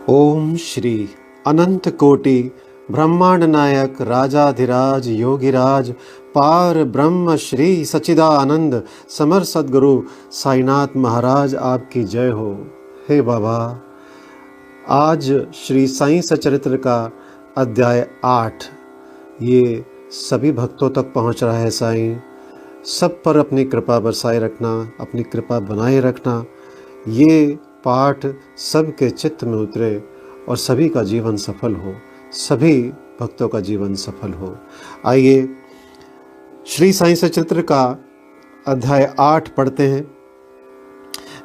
ओम श्री अनंत कोटि ब्रह्मांड नायक राजाधिराज योगिराज पार ब्रह्म श्री सच्चिदानंद समर सद्गुरु साईनाथ महाराज आपकी जय हो। हे बाबा, आज श्री साईं सचरित्र का अध्याय 8 ये सभी भक्तों तक पहुंच रहा है। साईं सब पर अपनी कृपा बरसाए रखना, अपनी कृपा बनाए रखना। ये पाठ सबके चित्त में उतरे और सभी का जीवन सफल हो, सभी भक्तों का जीवन सफल हो। आइए श्री साईं सचरित्र का अध्याय 8 पढ़ते हैं,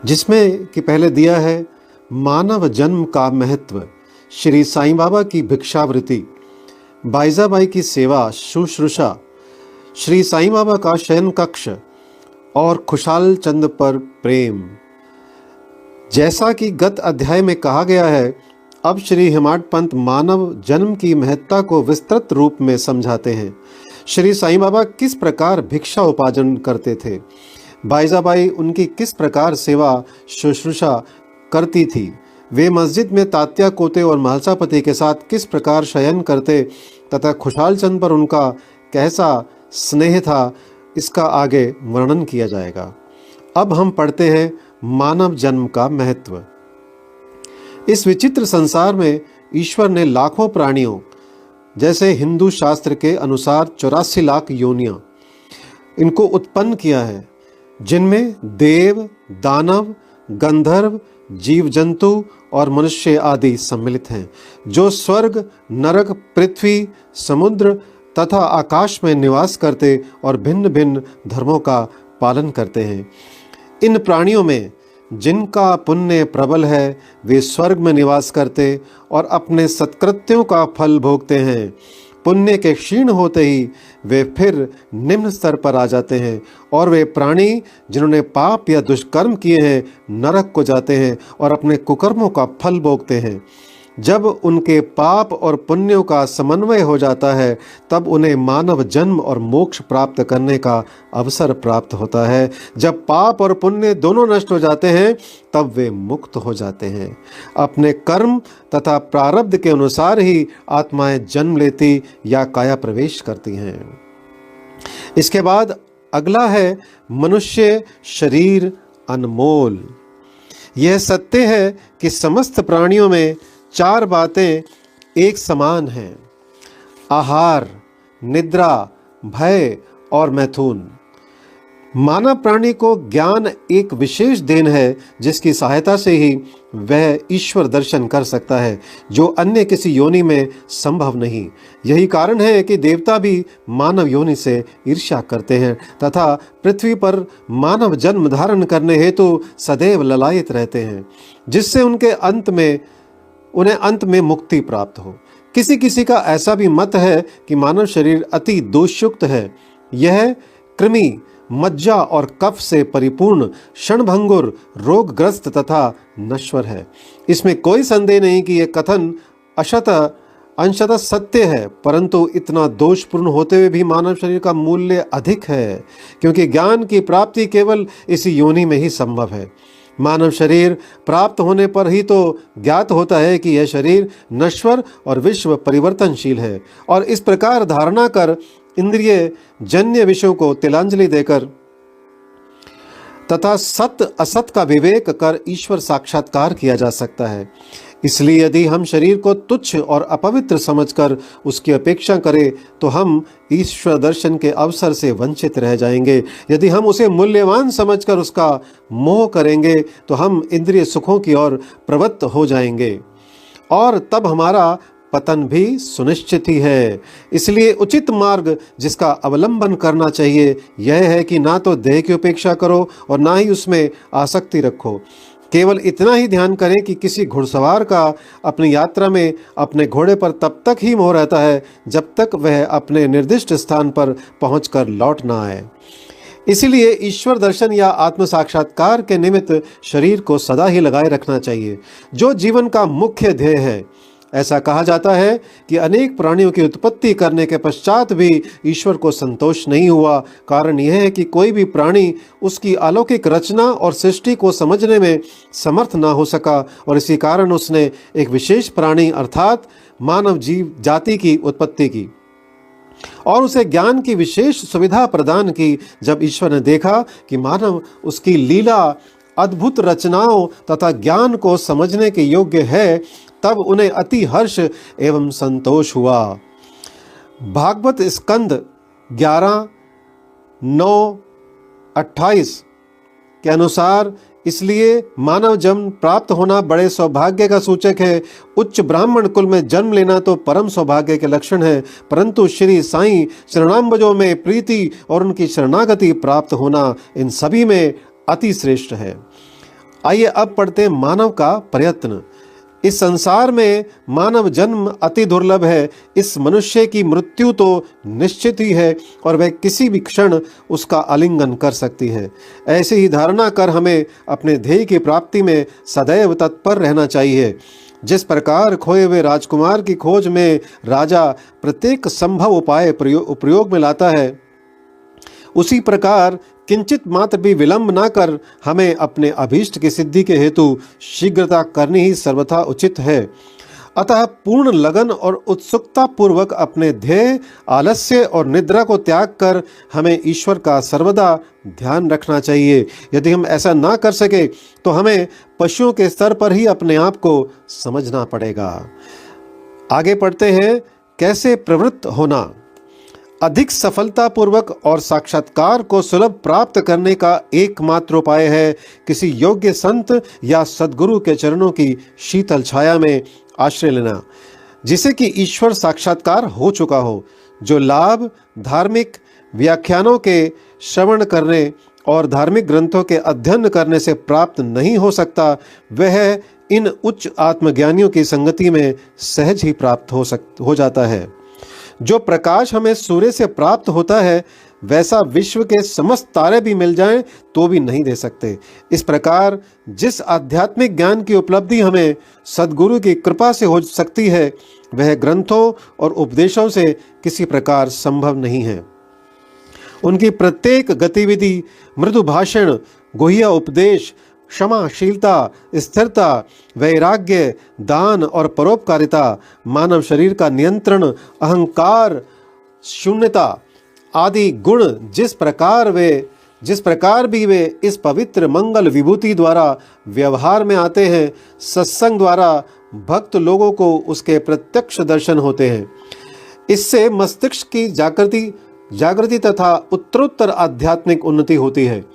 जिसमें कि पहले दिया है मानव जन्म का महत्व, श्री साईं बाबा की भिक्षावृत्ति, बाईजाबाई की सेवा शुश्रूषा, श्री साईं बाबा का शयन कक्ष और खुशाल चंद पर प्रेम। जैसा कि गत अध्याय में कहा गया है, अब श्री हेमाड पंत मानव जन्म की महत्ता को विस्तृत रूप में समझाते हैं। श्री साईं बाबा किस प्रकार भिक्षा उपार्जन करते थे, बाईजाबाई उनकी किस प्रकार सेवा शुश्रूषा करती थी, वे मस्जिद में तात्या कोते और महलसापति के साथ किस प्रकार शयन करते तथा खुशाल चंद पर उनका कैसा स्नेह था, इसका आगे वर्णन किया जाएगा। अब हम पढ़ते हैं मानव जन्म का महत्व। इस विचित्र संसार में ईश्वर ने लाखों प्राणियों, जैसे हिंदू शास्त्र के अनुसार 84 लाख योनियां, इनको उत्पन्न किया है, जिनमें देव, दानव, गंधर्व, जीव जंतु और मनुष्य आदि सम्मिलित हैं, जो स्वर्ग, नरक, पृथ्वी, समुद्र तथा आकाश में निवास करते और भिन्न भिन्न धर्मों का पालन करते हैं। इन प्राणियों में जिनका पुण्य प्रबल है, वे स्वर्ग में निवास करते और अपने सत्कृत्यों का फल भोगते हैं। पुण्य के क्षीण होते ही वे फिर निम्न स्तर पर आ जाते हैं, और वे प्राणी जिन्होंने पाप या दुष्कर्म किए हैं, नरक को जाते हैं और अपने कुकर्मों का फल भोगते हैं। जब उनके पाप और पुण्यों का समन्वय हो जाता है, तब उन्हें मानव जन्म और मोक्ष प्राप्त करने का अवसर प्राप्त होता है। जब पाप और पुण्य दोनों नष्ट हो जाते हैं, तब वे मुक्त हो जाते हैं। अपने कर्म तथा प्रारब्ध के अनुसार ही आत्माएं जन्म लेती या काया प्रवेश करती हैं। इसके बाद अगला है मनुष्य शरीर अनमोल। यह सत्य है कि समस्त प्राणियों में 4 बातें एक समान हैं: आहार, निद्रा, भय और मैथुन। मानव प्राणी को ज्ञान एक विशेष देन है, जिसकी सहायता से ही वह ईश्वर दर्शन कर सकता है, जो अन्य किसी योनि में संभव नहीं। यही कारण है कि देवता भी मानव योनि से ईर्ष्या करते हैं तथा पृथ्वी पर मानव जन्म धारण करने हेतु सदैव ललायित रहते हैं, जिससे उन्हें अंत में मुक्ति प्राप्त हो। किसी किसी का ऐसा भी मत है कि मानव शरीर अति दोषयुक्त है। यह कृमि, मज्जा और कफ से परिपूर्ण, क्षणभंगुर, रोगग्रस्त तथा नश्वर है। इसमें कोई संदेह नहीं कि यह कथन अंशतः सत्य है, परंतु इतना दोषपूर्ण होते हुए भी मानव शरीर का मूल्य अधिक है, क्योंकि ज्ञान की प्राप्ति केवल इसी योनि में ही संभव है। मानव शरीर प्राप्त होने पर ही तो ज्ञात होता है कि यह शरीर नश्वर और विश्व परिवर्तनशील है, और इस प्रकार धारणा कर इंद्रिय जन्य विषयों को तिलांजलि देकर तथा सत्य असत का विवेक कर ईश्वर साक्षात्कार किया जा सकता है। इसलिए यदि हम शरीर को तुच्छ और अपवित्र समझकर उसकी अपेक्षा करें, तो हम ईश्वर दर्शन के अवसर से वंचित रह जाएंगे। यदि हम उसे मूल्यवान समझकर उसका मोह करेंगे, तो हम इंद्रिय सुखों की ओर प्रवृत्त हो जाएंगे, और तब हमारा पतन भी सुनिश्चित ही है। इसलिए उचित मार्ग जिसका अवलंबन करना चाहिए यह है कि ना तो देह की उपेक्षा करो और ना ही उसमें आसक्ति रखो। केवल इतना ही ध्यान करें कि किसी घुड़सवार का अपनी यात्रा में अपने घोड़े पर तब तक ही मोह रहता है जब तक वह अपने निर्दिष्ट स्थान पर पहुंचकर लौट ना आए। इसीलिए ईश्वर दर्शन या आत्म साक्षात्कार के निमित्त शरीर को सदा ही लगाए रखना चाहिए, जो जीवन का मुख्य ध्येय है। ऐसा कहा जाता है कि अनेक प्राणियों की उत्पत्ति करने के पश्चात भी ईश्वर को संतोष नहीं हुआ। कारण यह है कि कोई भी प्राणी उसकी अलौकिक रचना और सृष्टि को समझने में समर्थ ना हो सका, और इसी कारण उसने एक विशेष प्राणी अर्थात मानव जीव जाति की उत्पत्ति की और उसे ज्ञान की विशेष सुविधा प्रदान की। जब ईश्वर ने देखा कि मानव उसकी लीला, अद्भुत रचनाओं तथा ज्ञान को समझने के योग्य है, तब उन्हें अति हर्ष एवं संतोष हुआ। भागवत स्कंद 11:9-28 के अनुसार, इसलिए मानव जन्म प्राप्त होना बड़े सौभाग्य का सूचक है। उच्च ब्राह्मण कुल में जन्म लेना तो परम सौभाग्य के लक्षण है, परंतु श्री साईं शरणाम्बजों में प्रीति और उनकी शरणागति प्राप्त होना इन सभी में अति श्रेष्ठ है। आइए अब पढ़ते हैं मानव का प्रयत्न। इस संसार में मानव जन्म अति दुर्लभ है। इस मनुष्य की मृत्यु तो निश्चित ही है और वह किसी भी क्षण उसका आलिंगन कर सकती है। ऐसी ही धारणा कर हमें अपने ध्येय की प्राप्ति में सदैव तत्पर रहना चाहिए। जिस प्रकार खोए हुए राजकुमार की खोज में राजा प्रत्येक संभव उपाय प्रयोग में लाता है, उसी प्रकार किंचित मात्र भी विलंब ना कर हमें अपने अभीष्ट की सिद्धि के हेतु शीघ्रता करनी ही सर्वथा उचित है। अतः पूर्ण लगन और उत्सुकता पूर्वक अपने ध्येय, आलस्य और निद्रा को त्याग कर हमें ईश्वर का सर्वदा ध्यान रखना चाहिए। यदि हम ऐसा ना कर सके तो हमें पशुओं के स्तर पर ही अपने आप को समझना पड़ेगा। आगे पढ़ते हैं, कैसे प्रवृत्त होना। अधिक सफलतापूर्वक और साक्षात्कार को सुलभ प्राप्त करने का एकमात्र उपाय है किसी योग्य संत या सद्गुरु के चरणों की शीतल छाया में आश्रय लेना, जिसे कि ईश्वर साक्षात्कार हो चुका हो। जो लाभ धार्मिक व्याख्यानों के श्रवण करने और धार्मिक ग्रंथों के अध्ययन करने से प्राप्त नहीं हो सकता, वह इन उच्च आत्मज्ञानियों की संगति में सहज ही प्राप्त हो जाता है। जो प्रकाश हमें सूर्य से प्राप्त होता है, वैसा विश्व के समस्त तारे भी मिल जाएं तो भी नहीं दे सकते। इस प्रकार जिस आध्यात्मिक ज्ञान की उपलब्धि हमें सद्गुरु की कृपा से हो सकती है, वह ग्रंथों और उपदेशों से किसी प्रकार संभव नहीं है। उनकी प्रत्येक गतिविधि, मृदु भाषण, गुह्य उपदेश, क्षमाशीलता, स्थिरता, वैराग्य, दान और परोपकारिता, मानव शरीर का नियंत्रण, अहंकार, शून्यता आदि गुण जिस प्रकार भी वे इस पवित्र मंगल विभूति द्वारा व्यवहार में आते हैं, सत्संग द्वारा भक्त लोगों को उसके प्रत्यक्ष दर्शन होते हैं। इससे मस्तिष्क की जागृति तथा उत्तरोत्तर आध्यात्मिक उन्नति होती है।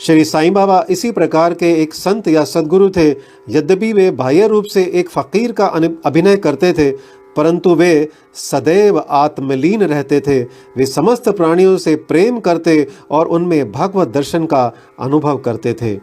श्री साईं बाबा इसी प्रकार के एक संत या सद्गुरु थे। यद्यपि वे बाह्य रूप से एक फकीर का अभिनय करते थे, परंतु वे सदैव आत्मलीन रहते थे। वे समस्त प्राणियों से प्रेम करते और उनमें भगवत दर्शन का अनुभव करते थे।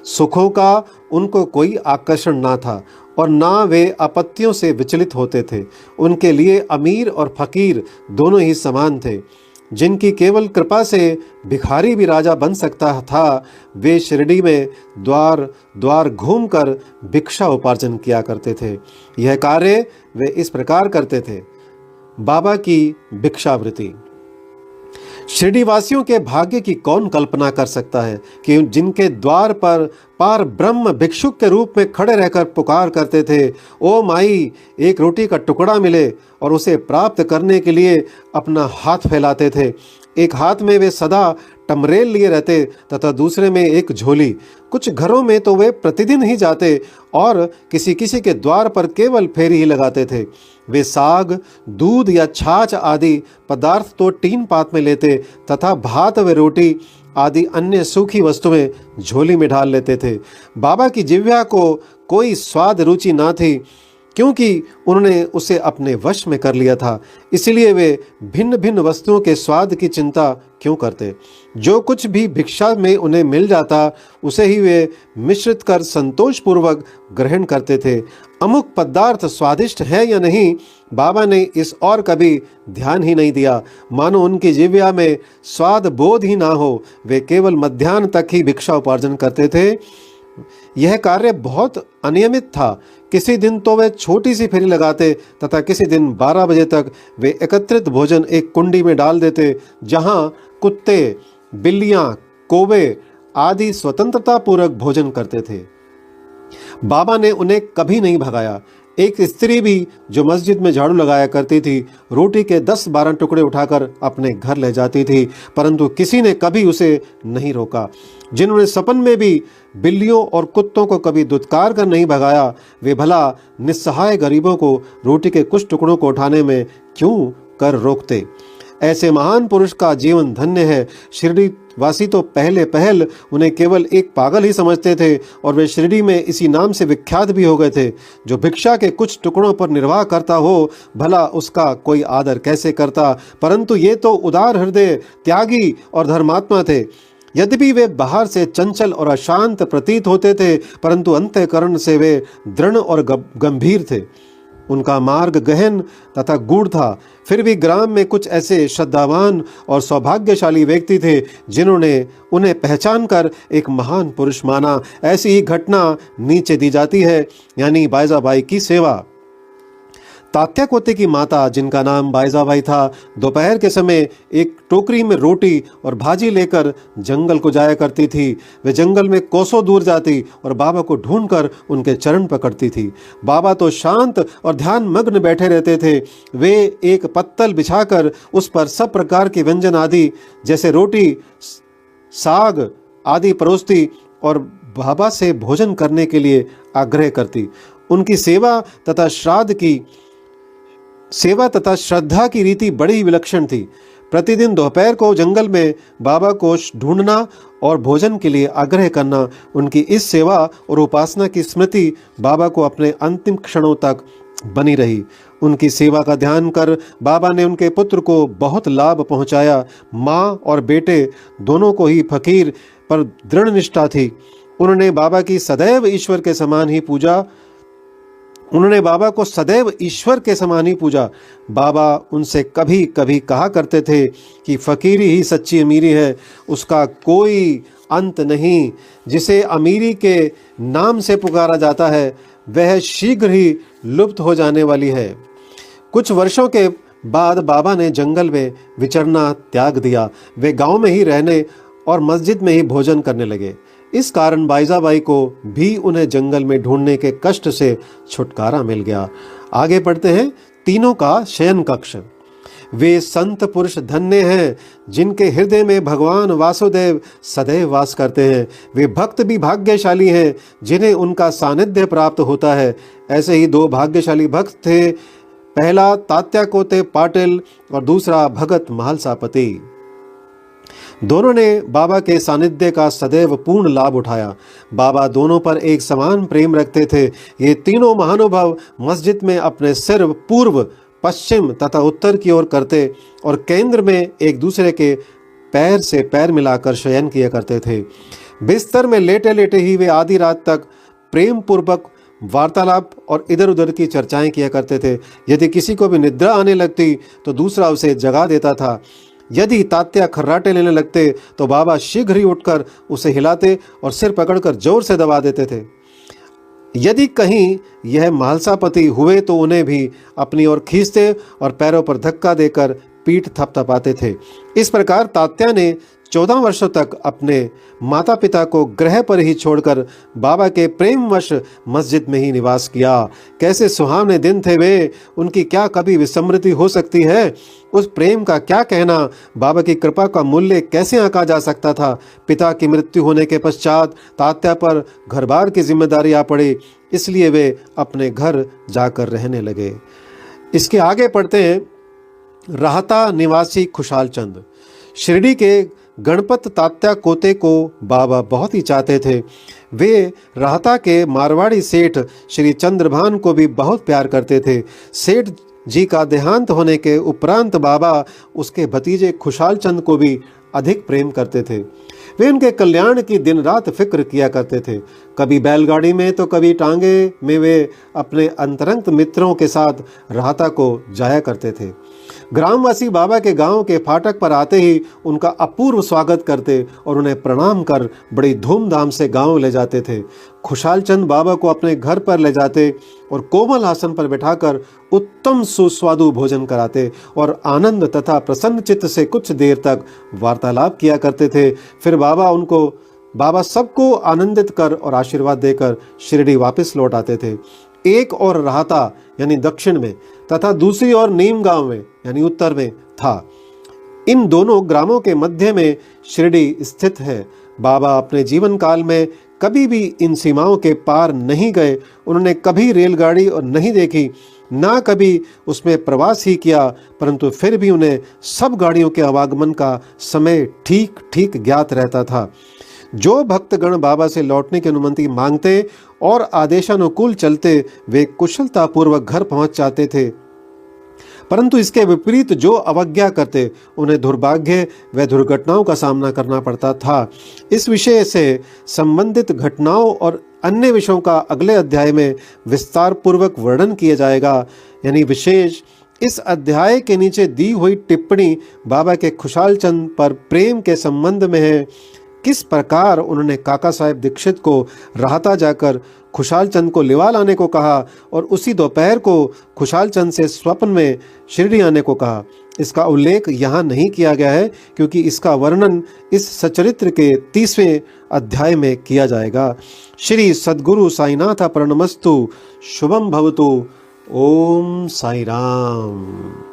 सुखों का उनको कोई आकर्षण ना था और ना वे आपत्तियों से विचलित होते थे। उनके लिए अमीर और फकीर दोनों ही समान थे। जिनकी केवल कृपा से भिखारी भी राजा बन सकता था, वे शिरडी में द्वार द्वार घूमकर भिक्षा उपार्जन किया करते थे। यह कार्य वे इस प्रकार करते थे। बाबा की भिक्षावृत्ति। शिरडी वासियों के भाग्य की कौन कल्पना कर सकता है कि जिनके द्वार पर पार ब्रह्म भिक्षुक के रूप में खड़े रहकर पुकार करते थे, ओ माई एक रोटी का टुकड़ा मिले, और उसे प्राप्त करने के लिए अपना हाथ फैलाते थे। एक हाथ में वे सदा टमरेल लिए रहते तथा दूसरे में एक झोली। कुछ घरों में तो वे प्रतिदिन ही जाते और किसी किसी के द्वार पर केवल फेरी ही लगाते थे। वे साग, दूध या छाछ आदि पदार्थ तो टीन पात में लेते तथा भात व रोटी आदि अन्य सूखी वस्तुएं झोली में डाल लेते थे। बाबा की जिह्वा को कोई स्वाद रुचि ना थी, क्योंकि उन्होंने उसे अपने वश में कर लिया था। इसलिए वे भिन्न भिन्न वस्तुओं के स्वाद की चिंता क्यों करते। जो कुछ भी भिक्षा में उन्हें मिल जाता, उसे ही वे मिश्रित कर संतोषपूर्वक ग्रहण करते थे। अमुक पदार्थ स्वादिष्ट है या नहीं, बाबा ने इस और कभी ध्यान ही नहीं दिया। मानो उनकी जिह्वा में स्वाद बोध ही ना हो। वे केवल मध्याह्न तक ही भिक्षा उपार्जन करते थे। यह कार्य बहुत अनियमित था। किसी दिन तो वे छोटी सी फेरी लगाते तथा किसी दिन 12 बजे तक वे एकत्रित भोजन एक कुंडी में डाल देते, जहां कुत्ते, बिल्लियां, कौवे आदि स्वतंत्रता पूर्वक भोजन करते थे। बाबा ने उन्हें कभी नहीं भगाया। एक स्त्री भी जो मस्जिद में झाड़ू लगाया करती थी, रोटी के 10-12 टुकड़े उठाकर अपने घर ले जाती थी, परंतु किसी ने कभी उसे नहीं रोका। जिन्होंने सपन में भी बिल्लियों और कुत्तों को कभी दुत्कार कर नहीं भगाया, वे भला निस्सहाय गरीबों को रोटी के कुछ टुकड़ों को उठाने में क्यों कर रोकते। ऐसे महान पुरुष का जीवन धन्य है। शिरडी वासी तो पहल उन्हें केवल एक पागल ही समझते थे और वे शिरडी में इसी नाम से विख्यात भी हो गए थे। जो भिक्षा के कुछ टुकड़ों पर निर्वाह करता हो, भला उसका कोई आदर कैसे करता। परंतु ये तो उदार हृदय, त्यागी और धर्मात्मा थे। यद्यपि वे बाहर से चंचल और अशांत प्रतीत होते थे, परंतु अंतःकरण से वे दृढ़ और गंभीर थे। उनका मार्ग गहन तथा गूढ़ था। फिर भी ग्राम में कुछ ऐसे श्रद्धावान और सौभाग्यशाली व्यक्ति थे जिन्होंने उन्हें पहचान कर एक महान पुरुष माना। ऐसी ही घटना नीचे दी जाती है, यानी बायजाबाई की सेवा। तात्या कोते की माता, जिनका नाम बायजाबाई था, दोपहर के समय एक टोकरी में रोटी और भाजी लेकर जंगल को जाया करती थी। वे जंगल में कोसों दूर जाती और बाबा को ढूंढकर उनके चरण पकड़ती थी। बाबा तो शांत और ध्यान मग्न बैठे रहते थे। वे एक पत्तल बिछाकर उस पर सब प्रकार के व्यंजन आदि जैसे रोटी, साग आदि परोसती और बाबा से भोजन करने के लिए आग्रह करती। उनकी सेवा तथा श्रद्धा की रीति बड़ी विलक्षण थी। प्रतिदिन दोपहर को जंगल में बाबा को ढूंढना और भोजन के लिए आग्रह करना, उनकी इस सेवा और उपासना की स्मृति बाबा को अपने अंतिम क्षणों तक बनी रही। उनकी सेवा का ध्यान कर बाबा ने उनके पुत्र को बहुत लाभ पहुंचाया। माँ और बेटे दोनों को ही फकीर पर दृढ़ निष्ठा थी। उन्होंने बाबा को सदैव ईश्वर के समान ही पूजा। बाबा उनसे कभी कभी कहा करते थे कि फकीरी ही सच्ची अमीरी है, उसका कोई अंत नहीं। जिसे अमीरी के नाम से पुकारा जाता है, वह शीघ्र ही लुप्त हो जाने वाली है। कुछ वर्षों के बाद बाबा ने जंगल में विचरना त्याग दिया। वे गांव में ही रहने और मस्जिद में ही भोजन करने लगे। इस कारण बायजाबाई को भी उन्हें जंगल में ढूंढने के कष्ट से छुटकारा मिल गया। आगे पढ़ते हैं। तीनों का शयन कक्ष। वे संत पुरुष धन्य हैं जिनके हृदय में भगवान वासुदेव सदैव वास करते हैं। वे भक्त भी भाग्यशाली हैं जिन्हें उनका सानिध्य प्राप्त होता है। ऐसे ही 2 भाग्यशाली भक्त थे, पहला तात्या कोते पाटिल और दूसरा भगत महालसापति। दोनों ने बाबा के सानिध्य का सदैव पूर्ण लाभ उठाया। बाबा दोनों पर एक समान प्रेम रखते थे। ये तीनों महानुभाव मस्जिद में अपने सिर पूर्व, पश्चिम तथा उत्तर की ओर करते और केंद्र में एक दूसरे के पैर से पैर मिलाकर शयन किया करते थे। बिस्तर में लेटे लेटे ही वे आधी रात तक प्रेम पूर्वक वार्तालाप और इधर उधर की चर्चाएं किया करते थे। यदि किसी को भी निद्रा आने लगती तो दूसरा उसे जगा देता था। यदि तात्या खर्राटे लेने लगते तो बाबा शीघ्र ही उठकर उसे हिलाते और सिर पकड़कर जोर से दबा देते थे। यदि कहीं यह महालसापति हुए तो उन्हें भी अपनी ओर खींचते और पैरों पर धक्का देकर पीठ थपथपाते थे। इस प्रकार तात्या ने 14 वर्षों तक अपने माता पिता को गृह पर ही छोड़कर बाबा के प्रेमवश मस्जिद में ही निवास किया। कैसे सुहावने दिन थे वे, उनकी क्या कभी विस्मृति हो सकती है। उस प्रेम का क्या कहना, बाबा की कृपा का मूल्य कैसे आंका जा सकता था। पिता की मृत्यु होने के पश्चात तात्या पर घर बार की जिम्मेदारी आ पड़ी, इसलिए वे अपने घर जाकर रहने लगे। इसके आगे पढ़ते हैं। राहता निवासी खुशाल चंद। शिरडी के गणपत तात्या कोते को बाबा बहुत ही चाहते थे। वे राहता के मारवाड़ी सेठ श्री चंद्रभान को भी बहुत प्यार करते थे। सेठ जी का देहांत होने के उपरांत बाबा उसके भतीजे खुशाल चंद को भी अधिक प्रेम करते थे। वे उनके कल्याण की दिन रात फिक्र किया करते थे। कभी बैलगाड़ी में तो कभी टांगे में वे अपने अंतरंग मित्रों के साथ राहता को जाया करते थे। ग्रामवासी बाबा के गांव के फाटक पर आते ही उनका अपूर्व स्वागत करते और उन्हें प्रणाम कर बड़ी धूमधाम से गांव ले जाते थे। खुशाल चंद बाबा को अपने घर पर ले जाते और कोमल आसन पर बिठाकर उत्तम सुस्वादु भोजन कराते और आनंद तथा प्रसन्न चित्त से कुछ देर तक वार्तालाप किया करते थे। फिर बाबा सबको आनंदित कर और आशीर्वाद देकर शिरडी वापस लौट आते थे। एक और राहता यानी दक्षिण में तथा दूसरी ओर नीम गांव में यानी उत्तर में था। इन दोनों ग्रामों के मध्य में शिरडी स्थित है। बाबा अपने जीवन काल में कभी भी इन सीमाओं के पार नहीं गए। उन्होंने कभी रेलगाड़ी और नहीं देखी, ना कभी उसमें प्रवास ही किया, परंतु फिर भी उन्हें सब गाड़ियों के आवागमन का समय ठीक ठीक ज्ञात रहता था। जो भक्तगण बाबा से लौटने की अनुमति मांगते और आदेशानुकूल चलते, वे कुशलतापूर्वक घर पहुंच जाते थे, परंतु इसके विपरीत जो अवज्ञा करते, उन्हें दुर्भाग्य व दुर्घटनाओं का सामना करना पड़ता था। इस विषय से संबंधित घटनाओं और अन्य विषयों का अगले अध्याय में विस्तार पूर्वक वर्णन किया जाएगा। यानी विशेष इस अध्याय के नीचे दी हुई टिप्पणी बाबा के खुशाल चंद पर प्रेम के संबंध में है। किस प्रकार उन्होंने काका साहेब दीक्षित को राहता जाकर खुशाल चंद को लिवा लाने को कहा और उसी दोपहर को खुशाल चंद से स्वप्न में शिरडी आने को कहा, इसका उल्लेख यहाँ नहीं किया गया है, क्योंकि इसका वर्णन इस सचरित्र के 30वें अध्याय में किया जाएगा। श्री सद्गुरु साईनाथ प्रणमस्तु। शुभम भवतु। ओम साई राम।